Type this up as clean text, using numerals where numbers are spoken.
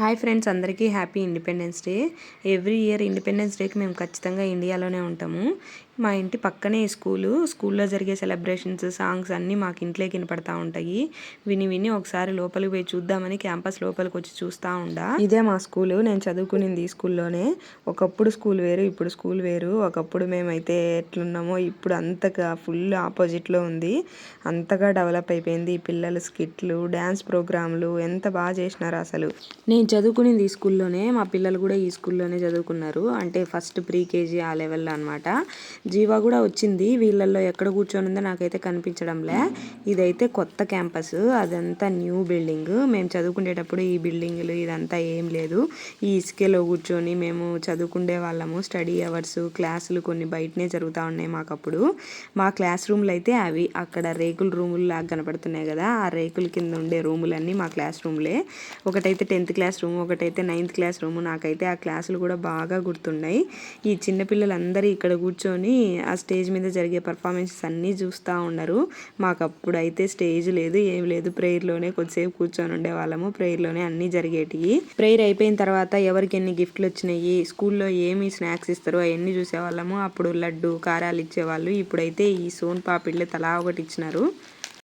Hi friends, అందరికీ happy independence day. Every year independence డేకి మేము ఖచ్చితంగా ఇండియాలోనే ఉంటాము. మా ఇంటి పక్కనే స్కూల్లో జరిగే సెలబ్రేషన్స్, సాంగ్స్ అన్నీ మాకు ఇంట్లోకి వినపడతా ఉంటాయి. విని ఒకసారి లోపలికి పోయి చూద్దామని క్యాంపస్ లోపలికి వచ్చి చూస్తూ ఉండా. ఇదే మా స్కూలు, నేను చదువుకునింది ఈ స్కూల్లోనే. ఒకప్పుడు స్కూల్ వేరు, ఇప్పుడు స్కూల్ వేరు. ఒకప్పుడు మేమైతే ఎట్లున్నామో ఇప్పుడు అంతగా ఫుల్ ఆపోజిట్లో ఉంది. అంతగా డెవలప్ అయిపోయింది. ఈ పిల్లలు స్కిట్లు, డ్యాన్స్ ప్రోగ్రాంలు ఎంత బాగా చేసినారు అసలు. నేను చదువుకునేది ఈ స్కూల్లోనే, మా పిల్లలు కూడా ఈ స్కూల్లోనే చదువుకున్నారు. అంటే ఫస్ట్ ప్రీకేజీ ఆ లెవెల్లో అనమాట. జీవా కూడా వచ్చింది. వీళ్ళల్లో ఎక్కడ కూర్చొని ఉందో నాకైతే కనిపించడంలే. ఇదైతే కొత్త క్యాంపస్, అదంతా న్యూ బిల్డింగ్. మేము చదువుకునేటప్పుడు ఈ బిల్డింగ్లు ఇదంతా ఏం లేదు. ఈ ఇసుకలో కూర్చొని మేము చదువుకునే వాళ్ళము. స్టడీ అవర్స్, క్లాసులు కొన్ని బయటనే జరుగుతూ ఉన్నాయి మాకప్పుడు. మా క్లాస్ రూమ్లు అయితే అవి అక్కడ రేకుల రూములు లాగా కనపడుతున్నాయి కదా, ఆ రేకుల కింద ఉండే రూములన్నీ మా క్లాస్ రూమ్లే. ఒకటైతే 10th క్లాస్ రూమ్, ఒకటైతే 9th క్లాస్ రూము. నాకైతే ఆ క్లాసులు కూడా బాగా గుర్తున్నాయి. ఈ చిన్నపిల్లలందరూ ఇక్కడ కూర్చొని ఆ స్టేజ్ మీద జరిగే పర్ఫార్మెన్సెస్ అన్నీ చూస్తూ ఉన్నారు. మాకు అప్పుడైతే స్టేజ్ లేదు, ఏం లేదు. ప్రేయర్లోనే కొద్దిసేపు కూర్చొని ఉండేవాళ్ళము. ప్రేయర్లోనే అన్నీ జరిగేటివి. ప్రేయర్ అయిపోయిన తర్వాత ఎవరికి ఎన్ని గిఫ్ట్లు వచ్చినాయి, స్కూల్లో ఏమి స్నాక్స్ ఇస్తారో అవన్నీ చూసేవాళ్ళము. అప్పుడు లడ్డు, కారాలు ఇచ్చేవాళ్ళు. ఇప్పుడైతే ఈ సోన్ పాపిళ్ళు తలా ఒకటి ఇచ్చినారు.